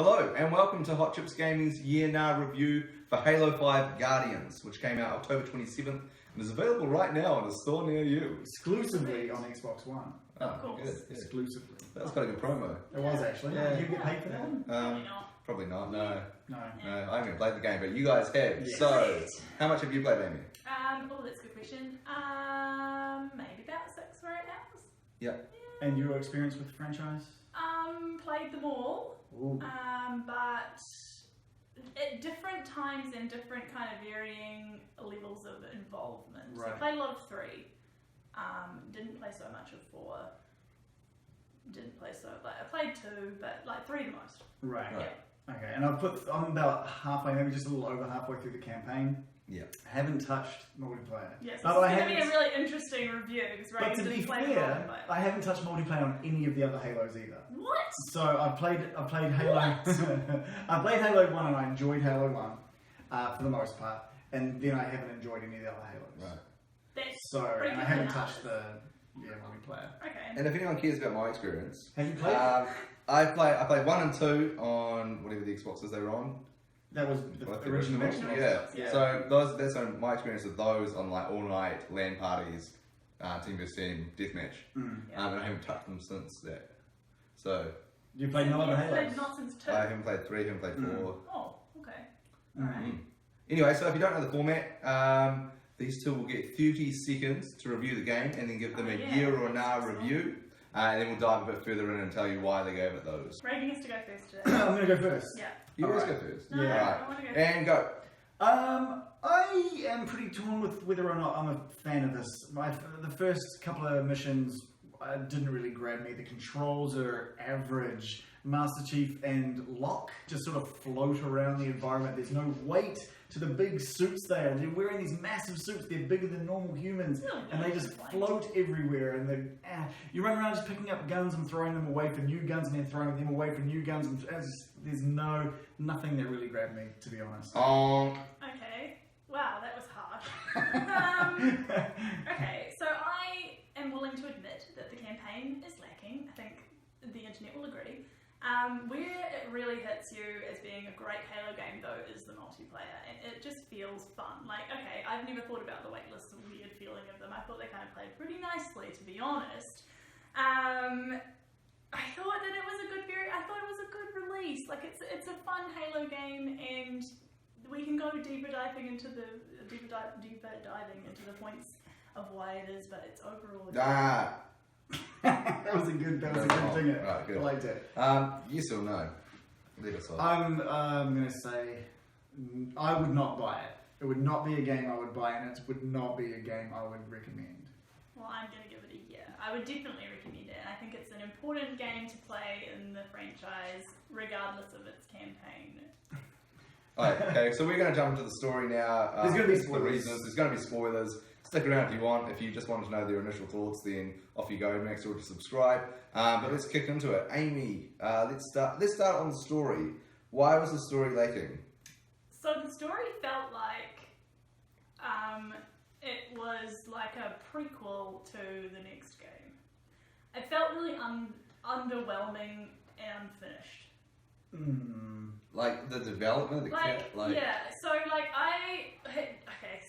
Hello and welcome to Hot Chips Gaming's Year Now review for Halo 5 Guardians, which came out October 27th and is available right now in a store near you. Exclusively on Xbox One. Oh, of course. Good. Exclusively. That was quite a good promo. It was actually. Yeah. Did you get paid for that one? Probably not, no. No. No, I haven't played the game, but you guys have. Yes. So, how much have you played, Amy? Oh, that's a good question. Maybe about 6 or 8 hours. Yep. Yeah. And your experience with the franchise? Played them all. Ooh. But at different times and different kind of varying levels of involvement. Right. So I played a lot of 3. Didn't play so much of 4. I played 2, but like 3 the most. Right. Yeah. Okay, and I'm about halfway, maybe just a little over halfway through the campaign. Yeah. Haven't touched multiplayer. Yes, but it's going to be a really interesting review because But to be fair, I haven't touched multiplayer on any of the other Halos either. What? So I played Halo. I played Halo 1 and I enjoyed Halo 1 for the most part, and then I haven't enjoyed any of the other Halos. Right. That's So pretty and I good haven't analysis. touched the multiplayer. Okay. And if anyone cares about my experience, Have you played? I played 1 and 2 on whatever the Xboxes they were on. That was the Like original original. Yeah. Yeah. So that's my experience of those on like all night LAN parties, team vs team deathmatch. Mm. Yeah. And I haven't touched them since that. So You played no other Yeah, Halos? not since 2. I haven't played 3, haven't played 4. Oh, okay. Mm. Alright. Anyway, so if you don't know the format, these two will get 30 seconds to review the game and then give them a year or nah review. And then we'll dive a bit further in and tell you why they gave it those. Reagan has to go first today. I'm going to go first. Yeah. You always Alright. go first. No, Yeah. I want to go And go. I am pretty torn with whether or not I'm a fan of this. The first couple of missions didn't really grab me. The controls are average. Master Chief and Locke just sort of float around the environment. There's no weight to the big suits there. They're wearing these massive suits. They're bigger than normal humans. And they just float everywhere. And you run around just picking up guns and throwing them away for new guns and then throwing them away for new guns. And there's nothing that really grabbed me, to be honest. Okay. Wow, that was hard. Okay, so I am willing to admit that the campaign is lacking. I think the internet will agree. Where it really hits you as being a great Halo game, though, is the multiplayer, and it just feels fun. Like, okay, I've never thought about the waitlist, the weird feeling of them. I thought they kind of played pretty nicely, to be honest. I thought that it was a good release. Like, it's a fun Halo game, and we can go deeper diving into the points of why it is, but it's overall. That was a good thing. Right, good. I liked it. Yes or no? Leave us off. I'm going to say I would not buy it. It would not be a game I would buy, and it would not be a game I would recommend. Well, I'm going to give it a year. I would definitely recommend it. I think it's an important game to play in the franchise, regardless of its campaign. Alright, okay, so we're going to jump into the story now. There's going to be for spoilers. reasons. There's going to be spoilers. Stick around if you want. If you just wanted to know their initial thoughts, then off you go. Make sure to subscribe. But let's kick into it. Amy, let's start on the story. Why was the story lacking? So the story felt like it was like a prequel to the next game. It felt really underwhelming and unfinished. Like the development, yeah. So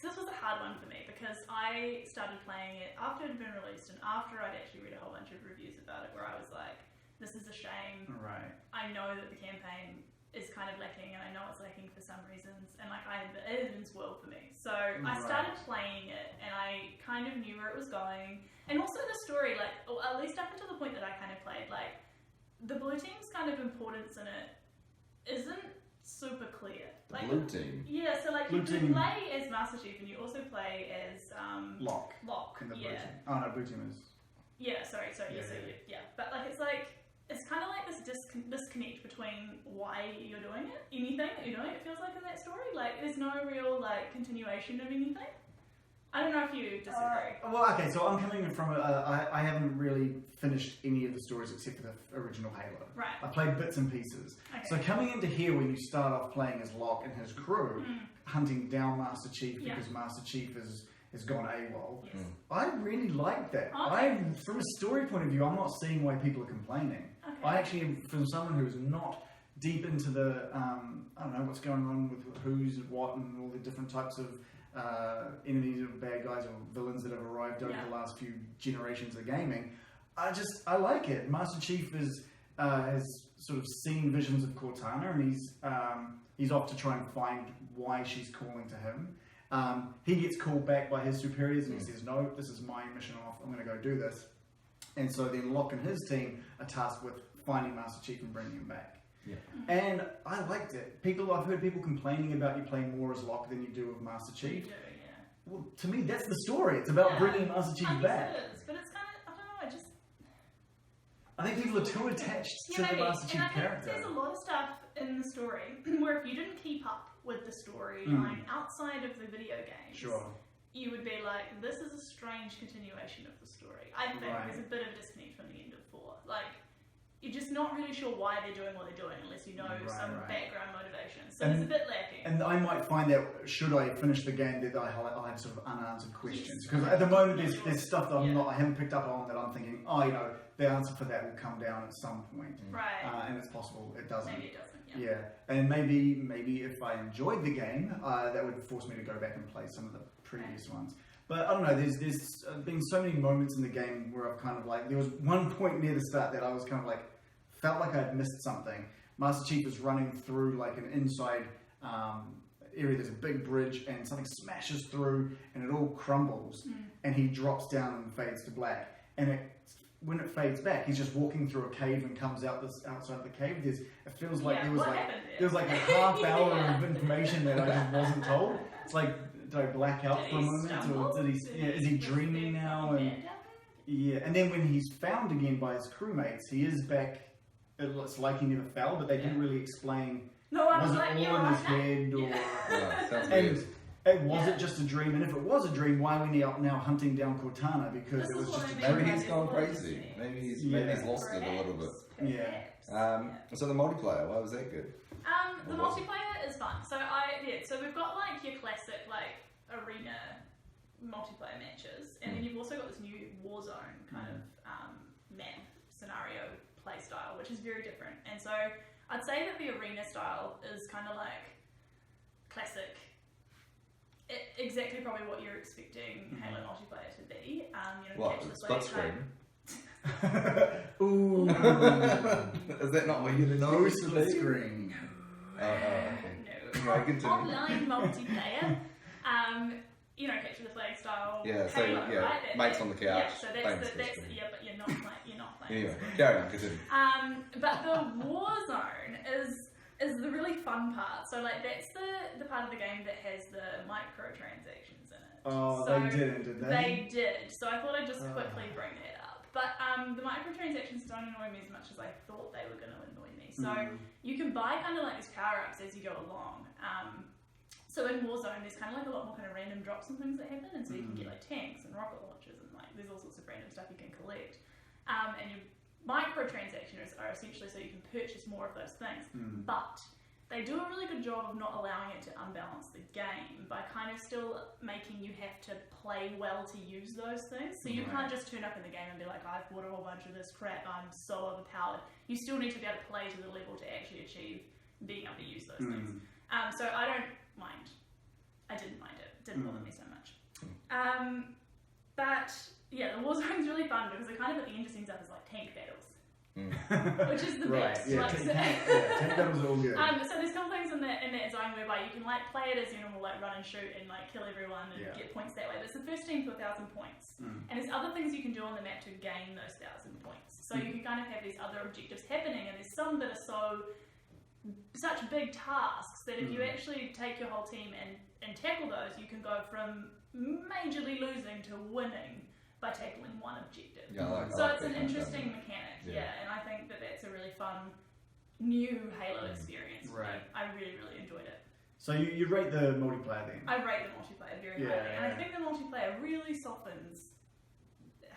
so this was a hard one for me because I started playing it after it had been released and after I'd actually read a whole bunch of reviews about it where I was like, this is a shame. Right. I know that the campaign is kind of lacking and I know it's lacking for some reasons and like it had been spoiled for me. So I started playing it and I kind of knew where it was going. And also the story, like, or at least up until the point that I kind of played, like, the blue team's kind of importance in it isn't super clear. Like, Blue team? Yeah, so like you can play as Master Chief and you also play as Locke. Locke. In the blue team. Oh no, blue team is. Yeah, sorry. Yeah. But like it's kind of like this disconnect between why you're doing it, anything that you're doing. It feels like in that story, like there's no real like continuation of anything. I don't know if you disagree. Well, okay, so I'm coming from I haven't really finished any of the stories except for the original Halo. Right. I played bits and pieces. Okay. So coming into here, when you start off playing as Locke and his crew, hunting down Master Chief because Master Chief has gone AWOL. Yes. I really like that. Okay. From a story point of view, I'm not seeing why people are complaining. Okay. I actually, from someone who's not deep into the I don't know what's going on with who's and what and all the different types of enemies or bad guys or villains that have arrived over the last few generations of gaming. I like it. Master Chief has sort of seen visions of Cortana, and he's off to try and find why she's calling to him. He gets called back by his superiors, and he says, "No, this is my mission off. I'm going to go do this." And so then Locke and his team are tasked with finding Master Chief and bringing him back. Yeah. And I liked it. I've heard people complaining about you playing more as Locke than you do with Master Chief. You do, Well, to me, that's the story. It's about bringing Master Chief back. It is, but it's kind of, I don't know, I think people are too attached to the Master Chief character. There's a lot of stuff in the story where if you didn't keep up with the storyline outside of the video games, you would be like, this is a strange continuation of the story. I think there's a bit of disconnect from the end of 4. Like, you're just not really sure why they're doing what they're doing unless you know some background motivation. So it's a bit lacking. And I might find that, should I finish the game, that I'll have sort of unanswered questions. Because at the moment, there's stuff that I haven't picked up on that I'm thinking, the answer for that will come down at some point. Right. And it's possible it doesn't. Maybe it doesn't, And maybe if I enjoyed the game, that would force me to go back and play some of the previous ones. But I don't know, there's been so many moments in the game where I've kind of like, there was one point near the start that I was kind of like, felt like I'd missed something. Master Chief is running through like an inside area, there's a big bridge, and something smashes through and it all crumbles, and he drops down and fades to black. And when it fades back, he's just walking through a cave and comes out outside of the cave. It feels like there was like a half hour of information that I just wasn't told. It's like, did I black out for a moment, or is he dreaming now? And then when he's found again by his crewmates, he is back. It's like he never fell, but they didn't really explain. No, I was was it like, all in his head, or and was it just a dream? And if it was a dream, why are we now hunting down Cortana? Because it was just a dream. Maybe he's gone crazy. Maybe he's lost it a little bit. So the multiplayer, why was that good? The multiplayer is fun. So so we've got like your classic like arena multiplayer matches, and then you've also got this new Warzone kind of map scenario play style, which is very different. And so I'd say that the arena style is kind of like classic, exactly probably what you're expecting Halo multiplayer to be. What? Split screen? Ooh. Is that not what you did? No split screen. No. Online multiplayer. Capture the flag style. Halo, right? Mates on the couch. Yeah, so that's but you're not playing. Anyway, carry on, continue. But the Warzone is the really fun part. So like that's the part of the game that has the microtransactions in it. Oh, so they didn't, did they? They did. So I thought I'd just quickly bring that up. But the microtransactions don't annoy me as much as I thought they were going to annoy me. So you can buy kind of like these power-ups as you go along. So in Warzone, there's kind of like a lot more kind of random drops and things that happen, and so you can get like tanks and rocket launchers and like there's all sorts of random stuff you can collect. And your microtransactions are essentially so you can purchase more of those things, but they do a really good job of not allowing it to unbalance the game by kind of still making you have to play well to use those things. So you can't just turn up in the game and be like, I've bought a whole bunch of this crap, I'm so overpowered. You still need to be able to play to the level to actually achieve being able to use those things. So I don't mind. I didn't mind it. It didn't bother me so much. But yeah, the Warzone's really fun because it kind of at the end just ends up as like tank battles. Which is the best. Yeah, like, tank battles are all good. So there's a couple things in that zone whereby you can like play it as your normal like run and shoot and like kill everyone and get points that way. But it's the first team to 1,000 points. And there's other things you can do on the map to gain those 1,000 points. So you can kind of have these other objectives happening, and there's some that are such big tasks that if you actually take your whole team and tackle those, you can go from majorly losing to winning by tackling one objective. So it's an interesting mechanic, and I think that that's a really fun new Halo experience. Right. I really, really enjoyed it. So you rate the multiplayer then? I rate the multiplayer very highly, and I think the multiplayer really softens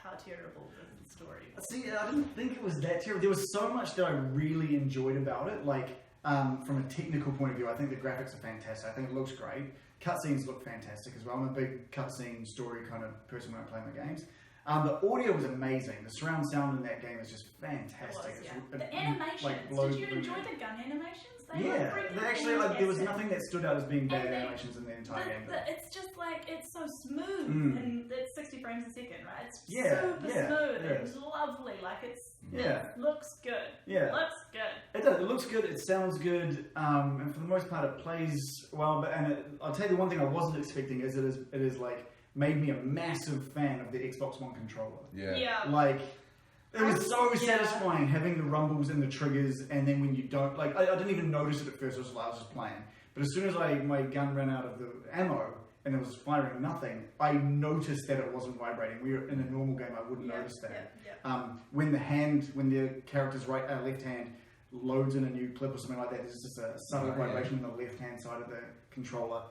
how terrible the story was. See, I didn't think it was that terrible. There was so much that I really enjoyed about it, like from a technical point of view, I think the graphics are fantastic. I think it looks great. Cutscenes look fantastic as well. I'm a big cutscene story kind of person when I play my games. The audio was amazing. The surround sound in that game is just fantastic. It was, It's the animations. blows Did you through enjoy me. the gun animations? Yeah, freaking they actually there was fantastic. nothing that stood out as being bad And they- animations in the entire game. It's just like it's so smooth and it's 60 frames a second, right? It's super smooth and lovely. Like it looks good. Yeah. Looks good. It does. It looks good. It sounds good, and for the most part, it plays well. But I'll tell you the one thing I wasn't expecting is it is like made me a massive fan of the Xbox One controller. Yeah. Like it was so satisfying having the rumbles and the triggers, and then when you don't like, I didn't even notice it at first. I was just playing, but as soon as my gun ran out of the ammo and it was firing nothing, I noticed that it wasn't vibrating. We were in a normal game, I wouldn't notice that. When the character's left hand loads in a new clip or something like that, there's just a subtle vibration on the left hand side of the controller.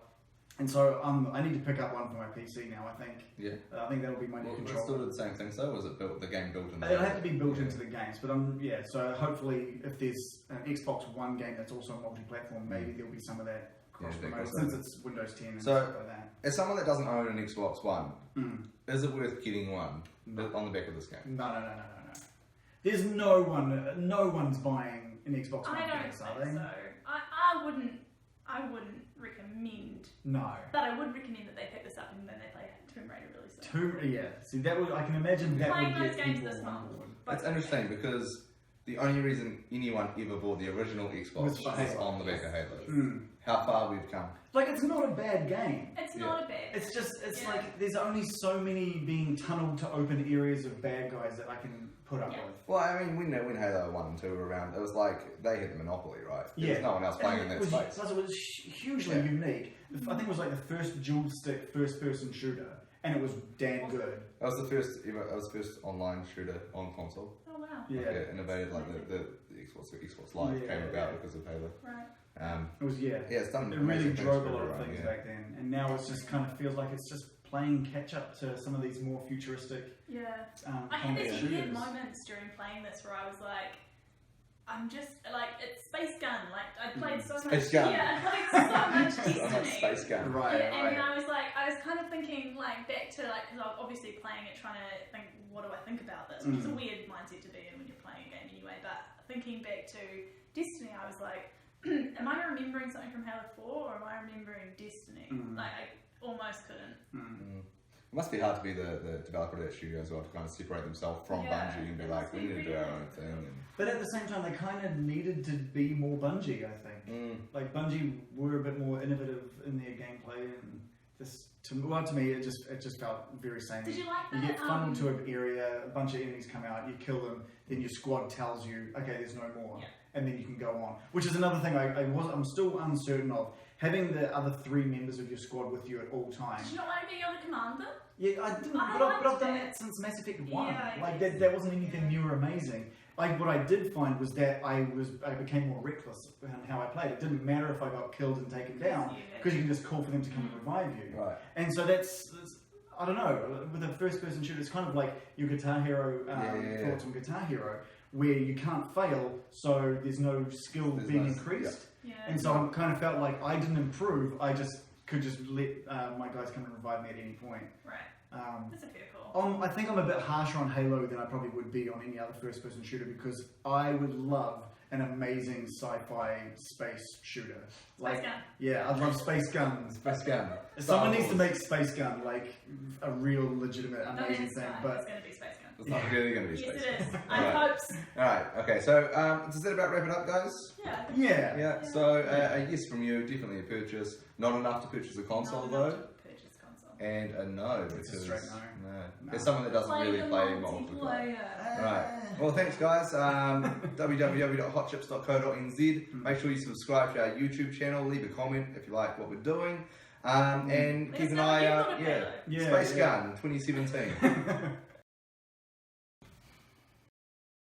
And so I need to pick up one for my PC now. I think. Yeah. I think that'll be my new Well, controller. it's still the same thing. So was it the game built in? It'll have to be built into the games, but so hopefully if there's an Xbox One game that's also multi-platform, maybe there'll be some of that cross-promotion since it's Windows 10 and stuff like that. As someone that doesn't own an Xbox One, is it worth getting one on the back of this game? No. There's no one's buying an Xbox One. I don't think so. I wouldn't recommend. No. But I would recommend that they pick this up and then they play Tomb Raider really soon. See, I can imagine that Playing would those get games people this on month. board. It's interesting because the only reason anyone ever bought the original Xbox Was for was Halo. on the back of Halo. How far we've come. Like, it's not a bad game. It's not a bad. It's just, like, there's only so many being tunneled to open areas of bad guys that I can put up with. Well, I mean, when Halo 1 and 2 were around, it was like they had the monopoly, right? There was no one else playing in that space. Plus, it was hugely unique. I think it was like the first dual stick first person shooter, and it was damn good. That was the first ever. That was the first online shooter on console. Oh wow. Yeah, innovated like the Xbox Live came about because of Halo. Right. It was it's done. It really amazing drove a things lot for of things everyone, back then, and now it's just kind of feels like it's just playing catch up to some of these more futuristic. Yeah. I had combat these weird shooters. moments during playing this where I was like, I'm just like it's Space Gun. Like I played so much. Space Gun. Yeah, I played so much Destiny. Space Gun. Right. And I was kind of thinking like back to like, because I was obviously playing it, trying to think, what do I think about this? Which is a weird mindset to be in when you're playing a game anyway. But thinking back to Destiny, I was like, am I remembering something from Halo 4 or am I remembering Destiny? Like I almost couldn't. It must be hard to be the developer of that studio as well, to kind of separate themselves from Bungie and be like, we need to do our own thing. And But at the same time, they kind of needed to be more Bungie, I think. Like Bungie were a bit more innovative in their gameplay, and to me, it just felt very samey. Did you like that? You get funneled to an area, a bunch of enemies come out, you kill them, then your squad tells you, okay, there's no more, and then you can go on. Which is another thing I'm still uncertain of. Having the other 3 members of your squad with you at all times. Did you not want to be the commander? Yeah, I didn't, but I've done that since Mass Effect 1. Yeah, like that wasn't anything new or amazing. Like what I did find was that I became more reckless in how I played. It didn't matter if I got killed and taken down because you can just call for them to come and revive you. Right. And so that's I don't know. With a first-person shooter, it's kind of like your Guitar Hero thoughts on Guitar Hero, where you can't fail, so there's no skill being increased. Yeah. And so I kind of felt like I didn't improve. I could just let my guys come and revive me at any point. Right. That's a fair call. I think I'm a bit harsher on Halo than I probably would be on any other first-person shooter because I would love an amazing sci-fi space shooter. Space Gun. Yeah, I'd love Space Guns. Space Gun. Someone needs to make Space Gun like a real, legitimate, amazing thing. But it's going to be Space Gun. It's not really going to be Yes, Space it Gun. is. I hope so. Alright, okay, so does that about wrap it up, guys? Yeah. Yeah, so a yes from you, definitely a purchase. Not enough to purchase a console though. Purchase console. And a no, It's a because straight no. there's someone that doesn't really play multiplayer. Right. Well, thanks, guys. www.hotchips.co.nz. Make sure you subscribe to our YouTube channel. Leave a comment if you like what we're doing. And keep an eye out. Space Gun 2017.